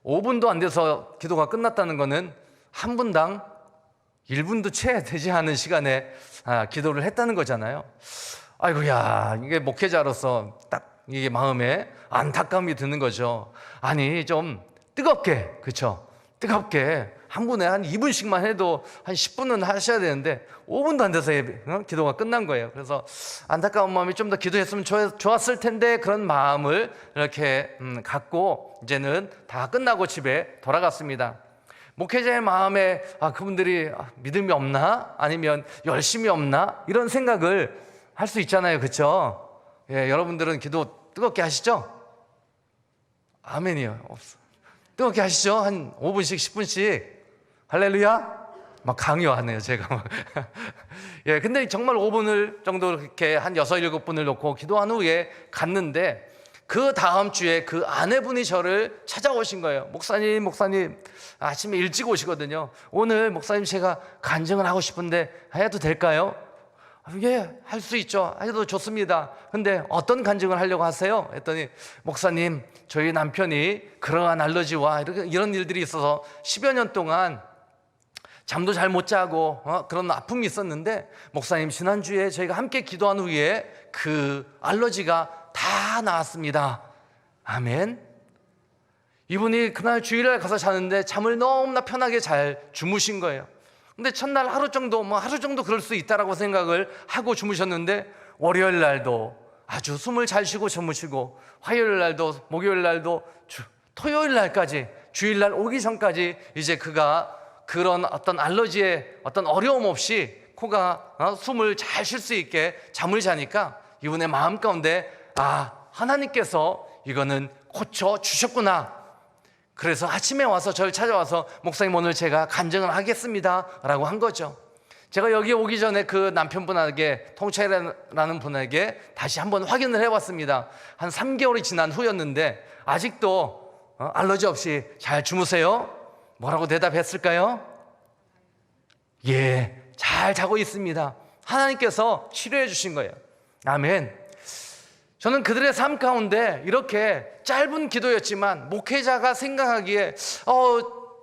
[SPEAKER 1] 5분도 안 돼서 기도가 끝났다는 거는 한 분당 1분도 채 되지 않은 시간에 기도를 했다는 거잖아요. 아이고야, 이게 목회자로서 딱 이게 마음에 안타까움이 드는 거죠. 아니, 좀 뜨겁게, 그렇죠? 뜨겁게 한 분에 한 2분씩만 해도 한 10분은 하셔야 되는데 5분도 안 돼서 기도가 끝난 거예요. 그래서 안타까운 마음이, 좀 더 기도했으면 좋았을 텐데, 그런 마음을 이렇게 갖고 이제는 다 끝나고 집에 돌아갔습니다. 목회자의 마음에 그분들이 믿음이 없나? 아니면 열심이 없나? 이런 생각을 할 수 있잖아요. 그렇죠? 예, 여러분들은 기도 뜨겁게 하시죠? 아멘이요. 없어. 뜨겁게 하시죠? 한 5분씩 10분씩. 할렐루야? 막 강요하네요, 제가 막. 예, 근데 정말 5분을 정도 이렇게 한 6, 7분을 놓고 기도한 후에 갔는데, 그 다음 주에 그 아내분이 저를 찾아오신 거예요. 목사님, 아침에 일찍 오시거든요. 오늘 목사님, 제가 간증을 하고 싶은데 해도 될까요? 예, 할 수 있죠. 해도 좋습니다. 근데 어떤 간증을 하려고 하세요? 했더니, 목사님, 저희 남편이 그러한 알러지와 이런 일들이 있어서 10여 년 동안 잠도 잘 못 자고 그런 아픔이 있었는데, 목사님, 지난주에 저희가 함께 기도한 후에 그 알러지가 다 나았습니다. 아멘. 이분이 그날 주일날 가서 자는데 잠을 너무나 편하게 잘 주무신 거예요. 근데 첫날 하루 정도 그럴 수 있다라고 생각을 하고 주무셨는데, 월요일 날도 아주 숨을 잘 쉬고 주무시고, 화요일 날도, 목요일 날도, 토요일 날까지, 주일날 오기 전까지 이제 그가 그런 어떤 알러지에 어떤 어려움 없이 코가 숨을 잘 쉴 수 있게 잠을 자니까, 이분의 마음 가운데 하나님께서 이거는 고쳐 주셨구나. 그래서 아침에 와서 저를 찾아와서, 목사님, 오늘 제가 간증을 하겠습니다 라고 한 거죠. 제가 여기 오기 전에 그 남편분에게, 통찰이라는 분에게 다시 한번 확인을 해봤습니다. 한 3개월이 지난 후였는데 아직도 알러지 없이 잘 주무세요? 뭐라고 대답했을까요? 예, 잘 자고 있습니다. 하나님께서 치료해 주신 거예요. 아멘. 저는 그들의 삶 가운데 이렇게 짧은 기도였지만, 목회자가 생각하기에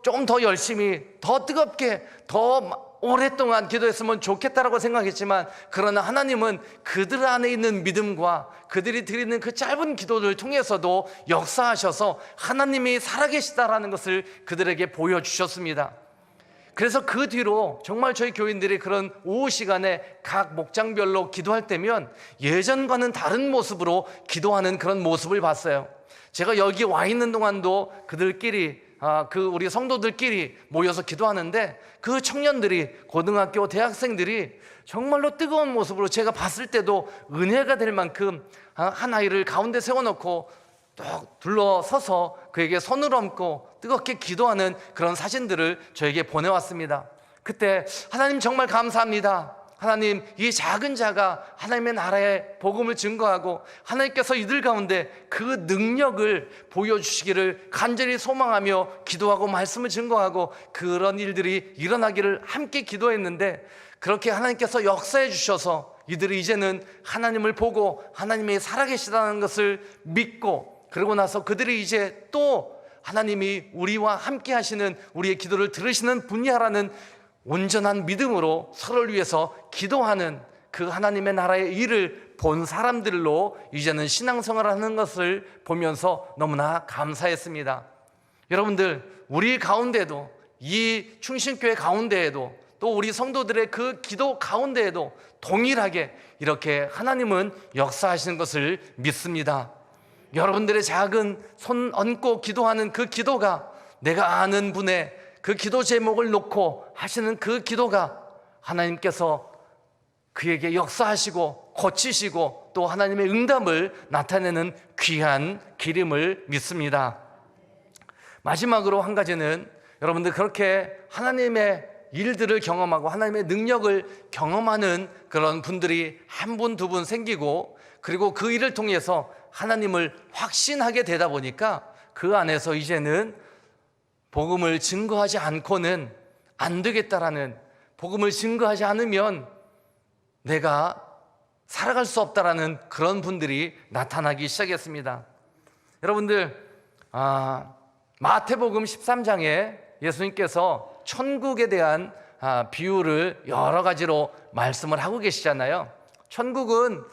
[SPEAKER 1] 좀 더 열심히, 더 뜨겁게, 더 오랫동안 기도했으면 좋겠다라고 생각했지만, 그러나 하나님은 그들 안에 있는 믿음과 그들이 드리는 그 짧은 기도를 통해서도 역사하셔서 하나님이 살아계시다라는 것을 그들에게 보여주셨습니다. 그래서 그 뒤로 정말 저희 교인들이 그런 오후 시간에 각 목장별로 기도할 때면 예전과는 다른 모습으로 기도하는 그런 모습을 봤어요. 제가 여기 와 있는 동안도 그들끼리, 우리 성도들끼리 모여서 기도하는데, 그 청년들이, 고등학교 대학생들이 정말로 뜨거운 모습으로, 제가 봤을 때도 은혜가 될 만큼 한 아이를 가운데 세워놓고 쭉 둘러서서 그에게 손을 얹고 뜨겁게 기도하는 그런 사진들을 저에게 보내왔습니다. 그때 하나님 정말 감사합니다. 하나님, 이 작은 자가 하나님의 나라의 복음을 증거하고 하나님께서 이들 가운데 그 능력을 보여주시기를 간절히 소망하며 기도하고 말씀을 증거하고 그런 일들이 일어나기를 함께 기도했는데, 그렇게 하나님께서 역사해 주셔서 이들이 이제는 하나님을 보고 하나님이 살아계시다는 것을 믿고, 그러고 나서 그들이 이제 또 하나님이 우리와 함께 하시는, 우리의 기도를 들으시는 분이라는 온전한 믿음으로 서로를 위해서 기도하는 그 하나님의 나라의 일을 본 사람들로 이제는 신앙생활을 하는 것을 보면서 너무나 감사했습니다. 여러분들, 우리 가운데도, 이 충신교회 가운데에도, 또 우리 성도들의 그 기도 가운데에도 동일하게 이렇게 하나님은 역사하시는 것을 믿습니다. 여러분들의 작은 손 얹고 기도하는 그 기도가, 내가 아는 분의 그 기도 제목을 놓고 하시는 그 기도가 하나님께서 그에게 역사하시고 고치시고 또 하나님의 응답을 나타내는 귀한 길임을 믿습니다. 마지막으로 한 가지는, 여러분들 그렇게 하나님의 일들을 경험하고 하나님의 능력을 경험하는 그런 분들이 한 분, 두 분 생기고, 그리고 그 일을 통해서 하나님을 확신하게 되다 보니까 그 안에서 이제는 복음을 증거하지 않고는 안 되겠다라는, 복음을 증거하지 않으면 내가 살아갈 수 없다라는 그런 분들이 나타나기 시작했습니다. 여러분들, 마태복음 13장에 예수님께서 천국에 대한 비유를 여러 가지로 말씀을 하고 계시잖아요. 천국은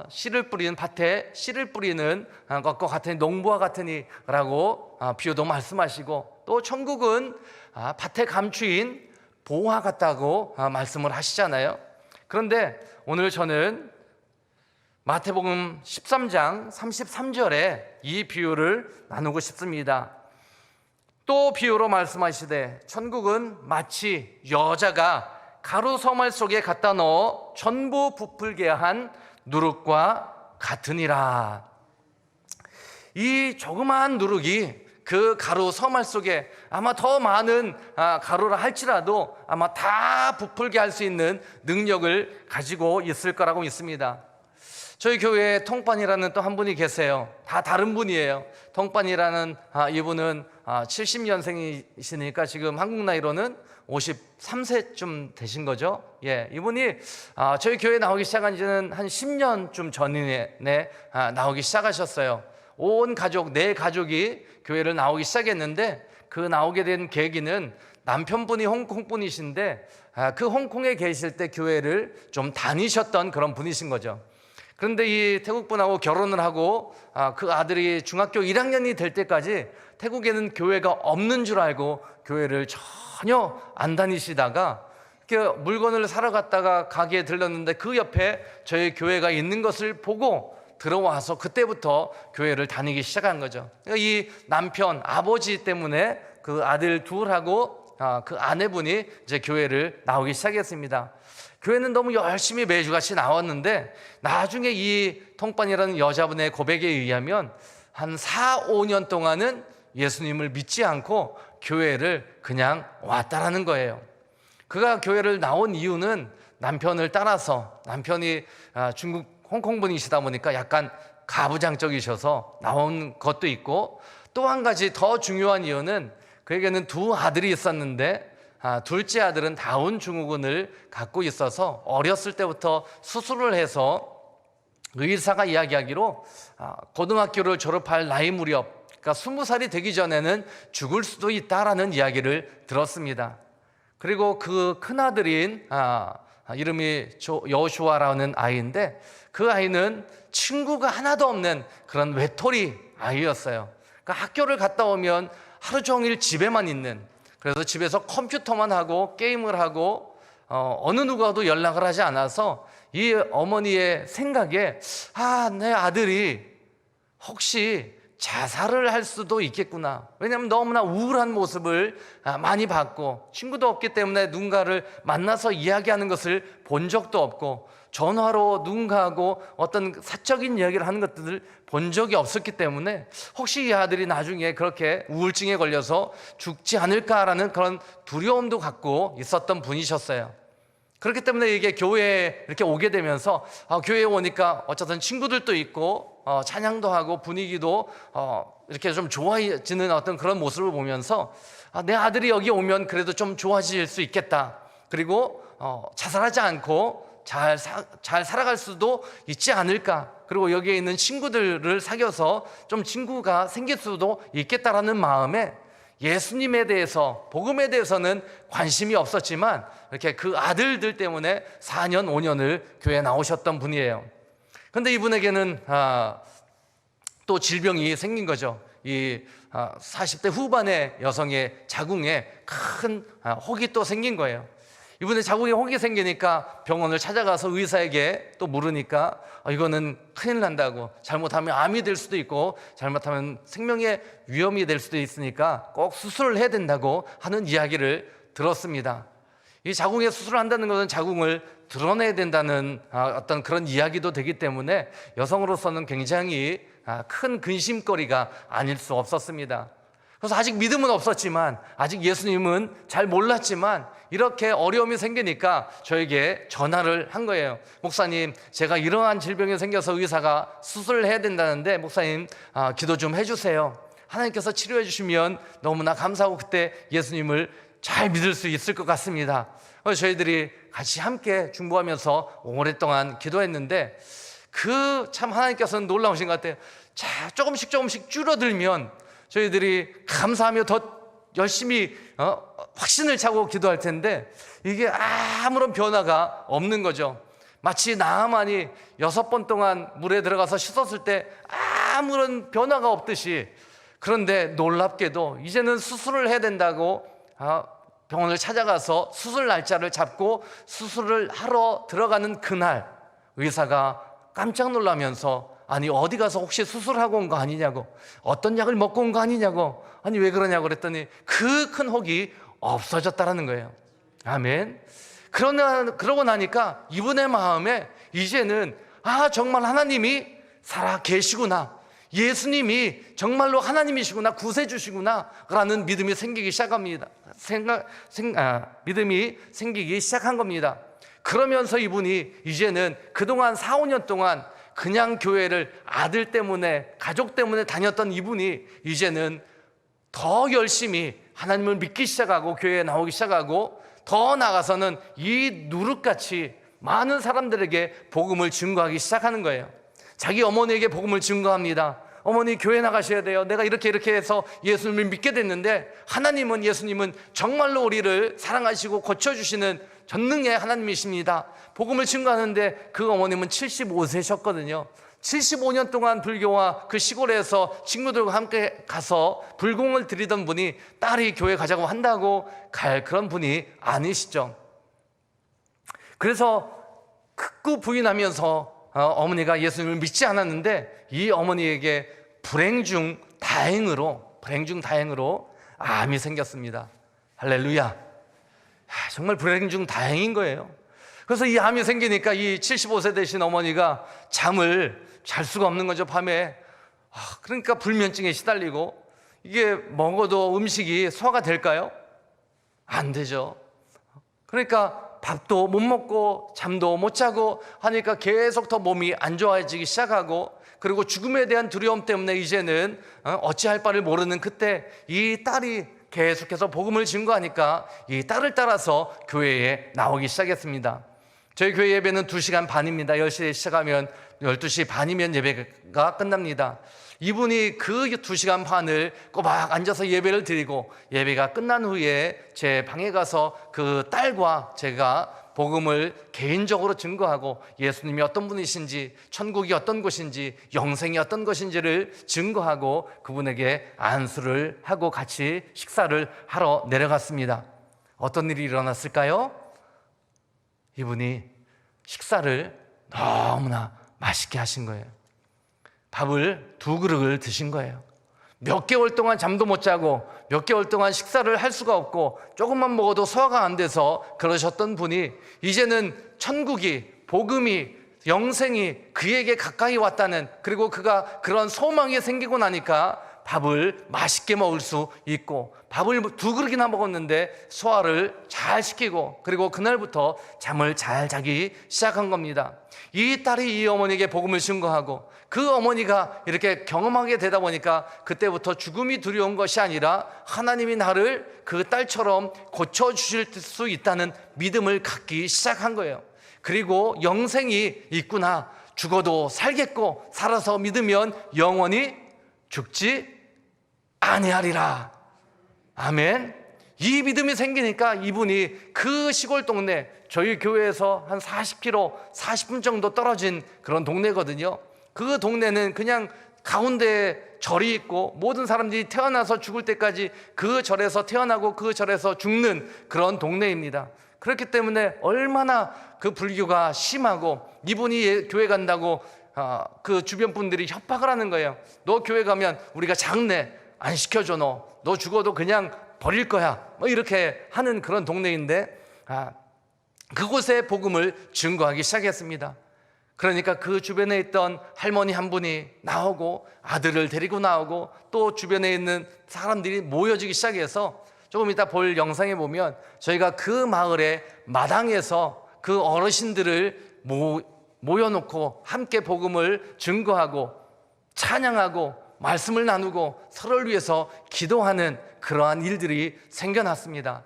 [SPEAKER 1] 씨를 뿌리는 밭에 씨를 뿌리는 것과 같으니 농부와 같으니라고 비유도 말씀하시고, 또 천국은 밭에 감추인 보화 같다고 말씀을 하시잖아요. 그런데 오늘 저는 마태복음 13장 33절에 이 비유를 나누고 싶습니다. 또 비유로 말씀하시되 천국은 마치 여자가 가루 서말 속에 갖다 넣어 전부 부풀게 한 누룩과 같으니라. 이 조그마한 누룩이 그 가루 서말 속에 아마 더 많은 가루라 할지라도 아마 다 부풀게 할 수 있는 능력을 가지고 있을 거라고 믿습니다. 저희 교회에 통반이라는 또 한 분이 계세요. 다 다른 분이에요. 통반이라는 이분은 70년생이시니까 지금 한국 나이로는 53세쯤 되신 거죠. 예, 이분이 저희 교회에 나오기 시작한 지는 한 10년쯤 전에 나오기 시작하셨어요. 온 가족, 네 가족이 교회를 나오기 시작했는데, 그 나오게 된 계기는 남편분이 홍콩 분이신데 그 홍콩에 계실 때 교회를 좀 다니셨던 그런 분이신 거죠. 그런데 이 태국 분하고 결혼을 하고 그 아들이 중학교 1학년이 될 때까지 태국에는 교회가 없는 줄 알고 교회를 전혀 안 다니시다가 물건을 사러 갔다가 가게에 들렀는데 그 옆에 저희 교회가 있는 것을 보고 들어와서 그때부터 교회를 다니기 시작한 거죠. 이 남편, 아버지 때문에 그 아들 둘하고 그 아내분이 이제 교회를 나오기 시작했습니다. 교회는 너무 열심히 매주같이 나왔는데, 나중에 이 통반이라는 여자분의 고백에 의하면 한 4, 5년 동안은 예수님을 믿지 않고 교회를 그냥 왔다라는 거예요. 그가 교회를 나온 이유는 남편을 따라서, 남편이 중국 홍콩 분이시다 보니까 약간 가부장적이셔서 나온 것도 있고, 또 한 가지 더 중요한 이유는 그에게는 두 아들이 있었는데 둘째 아들은 다운 증후군을 갖고 있어서 어렸을 때부터 수술을 해서 의사가 이야기하기로 고등학교를 졸업할 나이 무렵, 그러니까 20살이 되기 전에는 죽을 수도 있다라는 이야기를 들었습니다. 그리고 그 큰아들인 이름이 여호슈아라는 아이인데, 그 아이는 친구가 하나도 없는 그런 외톨이 아이였어요. 그러니까 학교를 갔다 오면 하루 종일 집에만 있는, 그래서 집에서 컴퓨터만 하고 게임을 하고 어느 누구와도 연락을 하지 않아서 이 어머니의 생각에 내 아들이 혹시 자살을 할 수도 있겠구나. 왜냐하면 너무나 우울한 모습을 많이 봤고, 친구도 없기 때문에 누군가를 만나서 이야기하는 것을 본 적도 없고, 전화로 누군가하고 어떤 사적인 이야기를 하는 것들을 본 적이 없었기 때문에 혹시 이 아들이 나중에 그렇게 우울증에 걸려서 죽지 않을까라는 그런 두려움도 갖고 있었던 분이셨어요. 그렇기 때문에 이게 교회에 이렇게 오게 되면서 교회에 오니까 어쨌든 친구들도 있고 찬양도 하고 분위기도 이렇게 좀 좋아지는 어떤 그런 모습을 보면서 내 아들이 여기 오면 그래도 좀 좋아질 수 있겠다. 그리고 자살하지 않고 잘 살아갈 수도 있지 않을까. 그리고 여기에 있는 친구들을 사귀어서 좀 친구가 생길 수도 있겠다라는 마음에 예수님에 대해서, 복음에 대해서는 관심이 없었지만 이렇게 그 아들들 때문에 4년, 5년을 교회에 나오셨던 분이에요. 그런데 이분에게는 또 질병이 생긴 거죠. 이 40대 후반의 여성의 자궁에 큰 혹이 또 생긴 거예요. 이분의 자궁에 혹이 생기니까 병원을 찾아가서 의사에게 또 물으니까 이거는 큰일 난다고, 잘못하면 암이 될 수도 있고 잘못하면 생명의 위험이 될 수도 있으니까 꼭 수술을 해야 된다고 하는 이야기를 들었습니다. 이 자궁에 수술을 한다는 것은 자궁을 드러내야 된다는 어떤 그런 이야기도 되기 때문에 여성으로서는 굉장히 큰 근심거리가 아닐 수 없었습니다. 그래서 아직 믿음은 없었지만, 아직 예수님은 잘 몰랐지만 이렇게 어려움이 생기니까 저에게 전화를 한 거예요. 목사님, 제가 이러한 질병이 생겨서 의사가 수술을 해야 된다는데 목사님 기도 좀 해주세요. 하나님께서 치료해 주시면 너무나 감사하고 그때 예수님을 잘 믿을 수 있을 것 같습니다. 그래서 저희들이 같이 함께 중보하면서 오랫동안 기도했는데 참 하나님께서는 놀라우신 것 같아요. 자, 조금씩 줄어들면 저희들이 감사하며 더 열심히 확신을 차고 기도할 텐데 이게 아무런 변화가 없는 거죠. 마치 나아만이 6번 동안 물에 들어가서 씻었을 때 아무런 변화가 없듯이, 그런데 놀랍게도 이제는 수술을 해야 된다고 병원을 찾아가서 수술 날짜를 잡고 수술을 하러 들어가는 그날 의사가 깜짝 놀라면서 아니 어디 가서 혹시 수술하고 온 거 아니냐고, 어떤 약을 먹고 온 거 아니냐고, 아니 왜 그러냐고 그랬더니 그 큰 혹이 없어졌다라는 거예요. 아멘. 그러고 나니까 이분의 마음에 이제는 정말 하나님이 살아 계시구나, 예수님이 정말로 하나님이시구나, 구세주시구나 라는 믿음이 생기기 시작합니다. 믿음이 생기기 시작한 겁니다. 그러면서 이분이 이제는 그동안 4, 5년 동안 그냥 교회를 아들 때문에, 가족 때문에 다녔던 이분이 이제는 더 열심히 하나님을 믿기 시작하고 교회에 나오기 시작하고 더 나아가서는 이 누룩같이 많은 사람들에게 복음을 증거하기 시작하는 거예요. 자기 어머니에게 복음을 증거합니다. 어머니 교회 나가셔야 돼요. 내가 이렇게 해서 예수님을 믿게 됐는데 예수님은 정말로 우리를 사랑하시고 고쳐주시는 전능의 하나님이십니다. 복음을 증거하는데 그 어머님은 75세셨거든요 75년 동안 불교와 그 시골에서 친구들과 함께 가서 불공을 드리던 분이 딸이 교회 가자고 한다고 갈 그런 분이 아니시죠. 그래서 극구 부인하면서 어머니가 예수님을 믿지 않았는데 이 어머니에게 불행 중 다행으로 암이 생겼습니다. 할렐루야. 정말 불행 중 다행인 거예요. 그래서 이 암이 생기니까 이 75세 되신 어머니가 잠을 잘 수가 없는 거죠, 밤에. 그러니까 불면증에 시달리고, 이게 먹어도 음식이 소화가 될까요? 안 되죠. 그러니까 밥도 못 먹고 잠도 못 자고 하니까 계속 더 몸이 안 좋아지기 시작하고, 그리고 죽음에 대한 두려움 때문에 이제는 어찌할 바를 모르는 그때 이 딸이 계속해서 복음을 증거하니까 이 딸을 따라서 교회에 나오기 시작했습니다. 저희 교회 예배는 2시간 반입니다. 10시에 시작하면 12시 반이면 예배가 끝납니다. 이분이 그 2시간 반을 꼬박 앉아서 예배를 드리고, 예배가 끝난 후에 제 방에 가서 그 딸과 제가 복음을 개인적으로 증거하고 예수님이 어떤 분이신지, 천국이 어떤 곳인지, 영생이 어떤 것인지를 증거하고 그분에게 안수를 하고 같이 식사를 하러 내려갔습니다. 어떤 일이 일어났을까요? 이분이 식사를 너무나 맛있게 하신 거예요. 밥을 2그릇을 드신 거예요. 몇 개월 동안 잠도 못 자고 몇 개월 동안 식사를 할 수가 없고 조금만 먹어도 소화가 안 돼서 그러셨던 분이 이제는 천국이, 복음이, 영생이 그에게 가까이 왔다는, 그리고 그가 그런 소망이 생기고 나니까 밥을 맛있게 먹을 수 있고, 밥을 2그릇이나 먹었는데 소화를 잘 시키고, 그리고 그날부터 잠을 잘 자기 시작한 겁니다. 이 딸이 이 어머니에게 복음을 증거하고, 그 어머니가 이렇게 경험하게 되다 보니까 그때부터 죽음이 두려운 것이 아니라 하나님이 나를 그 딸처럼 고쳐주실 수 있다는 믿음을 갖기 시작한 거예요. 그리고 영생이 있구나, 죽어도 살겠고 살아서 믿으면 영원히 죽지 아니하리라. 아멘. 이 믿음이 생기니까 이분이 그 시골 동네, 저희 교회에서 한 40km, 40분 정도 떨어진 그런 동네거든요. 그 동네는 그냥 가운데에 절이 있고 모든 사람들이 태어나서 죽을 때까지 그 절에서 태어나고 그 절에서 죽는 그런 동네입니다. 그렇기 때문에 얼마나 그 불교가 심하고, 이분이 교회 간다고 그 주변 분들이 협박을 하는 거예요. 너 교회 가면 우리가 장례 안 시켜줘, 너 죽어도 그냥 버릴 거야, 뭐 이렇게 하는 그런 동네인데, 그곳에 복음을 증거하기 시작했습니다. 그러니까 그 주변에 있던 할머니 한 분이 나오고 아들을 데리고 나오고, 또 주변에 있는 사람들이 모여지기 시작해서, 조금 이따 볼 영상에 보면 저희가 그 마을의 마당에서 그 어르신들을 모여놓고 함께 복음을 증거하고 찬양하고 말씀을 나누고 서로를 위해서 기도하는 그러한 일들이 생겨났습니다.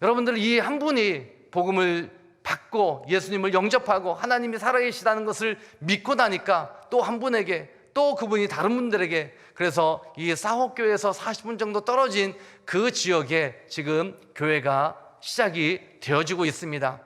[SPEAKER 1] 여러분들, 이 한 분이 복음을 받고 예수님을 영접하고 하나님이 살아계시다는 것을 믿고 나니까 또 한 분에게, 또 그분이 다른 분들에게, 그래서 이 사옥교회에서 40분 정도 떨어진 그 지역에 지금 교회가 시작이 되어지고 있습니다.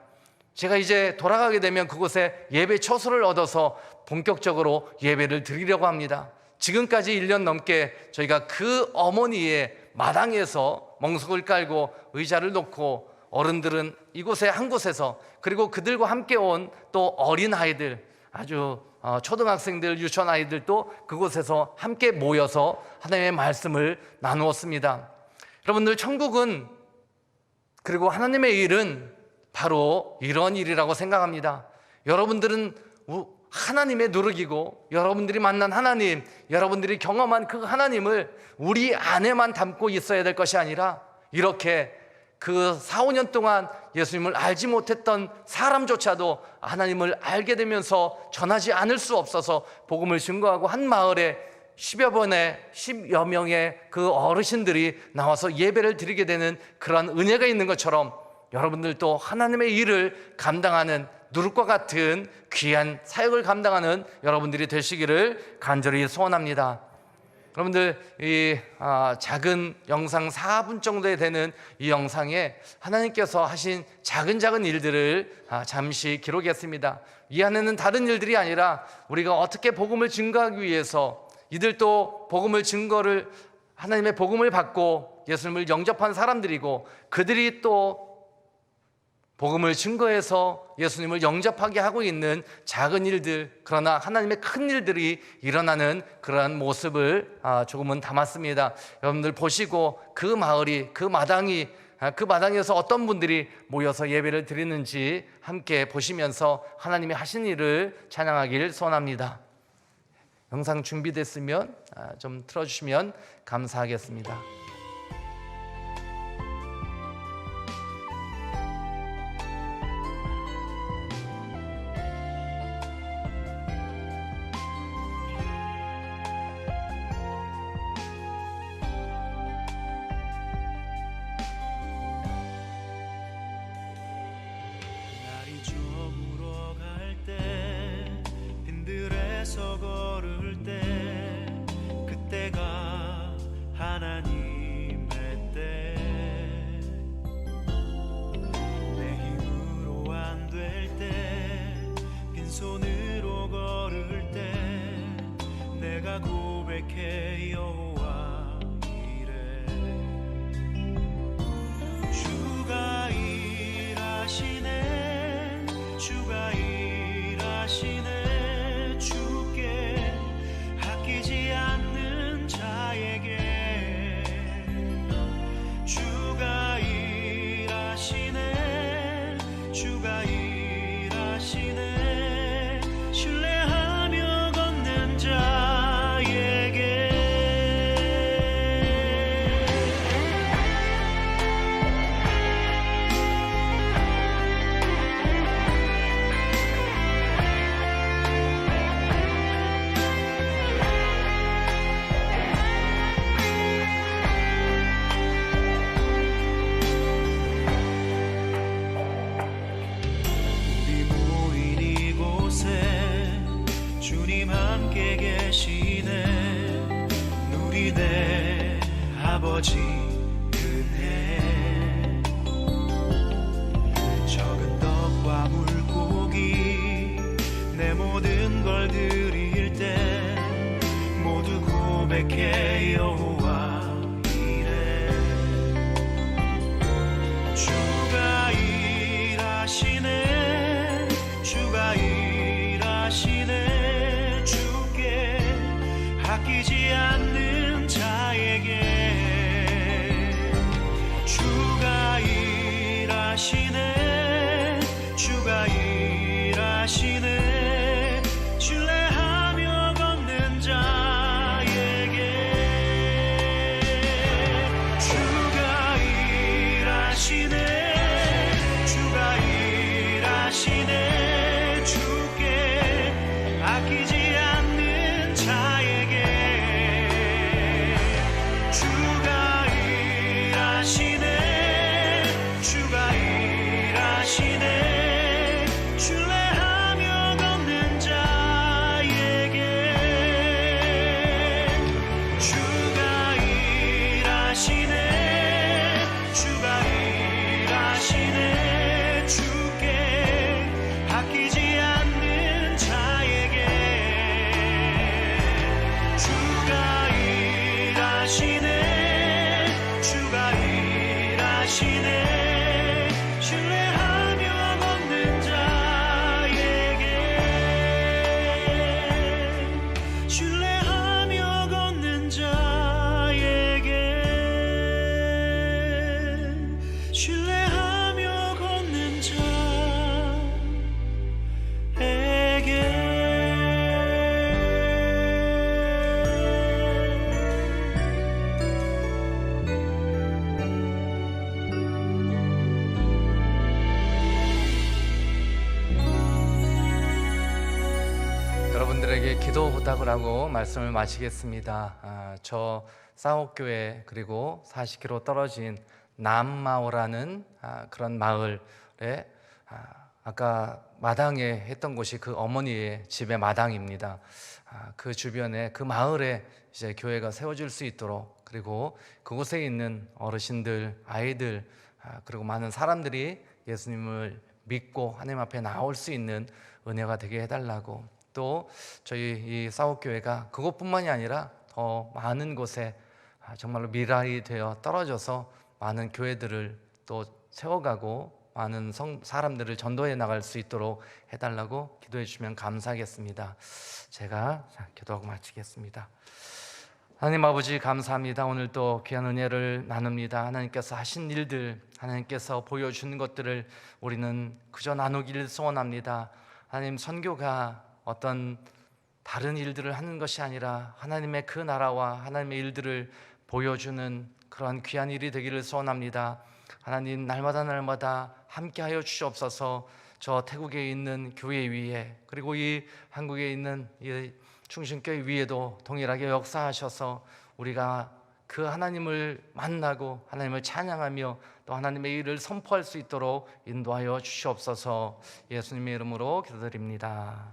[SPEAKER 1] 제가 이제 돌아가게 되면 그곳에 예배 처소를 얻어서 본격적으로 예배를 드리려고 합니다. 지금까지 1년 넘게 저희가 그 어머니의 마당에서 멍석을 깔고 의자를 놓고, 어른들은 이곳에 한 곳에서, 그리고 그들과 함께 온 또 어린 아이들, 아주 초등학생들, 유치원 아이들도 그곳에서 함께 모여서 하나님의 말씀을 나누었습니다. 여러분들, 천국은, 그리고 하나님의 일은 바로 이런 일이라고 생각합니다. 여러분들은 하나님의 누룩이고, 여러분들이 만난 하나님, 여러분들이 경험한 그 하나님을 우리 안에만 담고 있어야 될 것이 아니라, 이렇게 그 4, 5년 동안 예수님을 알지 못했던 사람조차도 하나님을 알게 되면서 전하지 않을 수 없어서 복음을 증거하고, 한 마을에 10여 명의 그 어르신들이 나와서 예배를 드리게 되는 그런 은혜가 있는 것처럼, 여러분들도 하나님의 일을 감당하는 누룩과 같은 귀한 사역을 감당하는 여러분들이 되시기를 간절히 소원합니다. 여러분들, 이 작은 영상 4분 정도에 되는 이 영상에 하나님께서 하신 작은 일들을 잠시 기록했습니다. 이 안에는 다른 일들이 아니라 우리가 어떻게 복음을 증거하기 위해서, 이들도 복음을 증거를, 하나님의 복음을 받고 예수님을 영접한 사람들이고, 그들이 또 복음을 증거해서 예수님을 영접하게 하고 있는 작은 일들, 그러나 하나님의 큰 일들이 일어나는 그러한 모습을 조금은 담았습니다. 여러분들 보시고, 그 마을이, 그 마당이, 그 마당에서 어떤 분들이 모여서 예배를 드리는지 함께 보시면서 하나님이 하신 일을 찬양하길 소원합니다. 영상 준비됐으면 좀 틀어주시면 감사하겠습니다.
[SPEAKER 2] 걸을 때, 그때가 하나님의 때. 내 힘으로 안 될 때, 빈손으로 걸을 때, 내가 고백해 여호와 이래. 주가 일하시네, 주가 일하시네. 주께 아끼지 않는 자에게 주가 일하시네, 주가 일하시네. 신뢰하며 걷는 자에게 주님 함께 계시네. 누리네 아버지 은혜. 적은 떡과 물고기 내 모든 걸 드릴 때 모두 고백해 여호와 이래. 주가 일하시네. 주가 일하시네. 주께 아끼지 않는 자에게. 주가 일하시네. 주가 일하시네. 신뢰하며 걷는 자에게. 주가 일하시네. 주가 일하시네. 주께 아끼지 않는 자에게. 주가 일하시네. 주가 일하시네. 신뢰하며 걷는 자에게. 주가 일하시네. 주가 일하시네. 주께 아끼지 않는 자에게. 주가 일하시네. 주가 일하시네. 신뢰하며 걷는 자에게. 신뢰하며 걷는 자에게. 신뢰하며 걷는
[SPEAKER 1] 여러분들에게 기도 부탁을 하고 말씀을 마치겠습니다. 저 싸옥교회 그리고 40km 떨어진 남마오라는 그런 마을에 아까 마당에 했던 곳이 그 어머니의 집의 마당입니다. 그 주변에 그 마을에 이제 교회가 세워질 수 있도록, 그리고 그곳에 있는 어르신들, 아이들, 그리고 많은 사람들이 예수님을 믿고 하나님 앞에 나올 수 있는 은혜가 되게 해달라고, 또 저희 이 싸옥교회가 그것뿐만이 아니라 더 많은 곳에 정말로 미랄이 되어 떨어져서 많은 교회들을 또 세워가고 많은 사람들을 전도해 나갈 수 있도록 해달라고 기도해 주시면 감사하겠습니다. 제가 기도하고 마치겠습니다. 하나님 아버지 감사합니다. 오늘 또 귀한 은혜를 나눕니다. 하나님께서 하신 일들, 하나님께서 보여주는 것들을 우리는 그저 나누기를 소원합니다. 하나님, 선교가 어떤 다른 일들을 하는 것이 아니라 하나님의 그 나라와 하나님의 일들을 보여주는 그러한 귀한 일이 되기를 소원합니다. 하나님, 날마다 함께하여 주시옵소서. 저 태국에 있는 교회 위에, 그리고 이 한국에 있는 이 충신교회 위에도 동일하게 역사하셔서 우리가 그 하나님을 만나고 하나님을 찬양하며 또 하나님의 일을 선포할 수 있도록 인도하여 주시옵소서. 예수님의 이름으로 기도드립니다.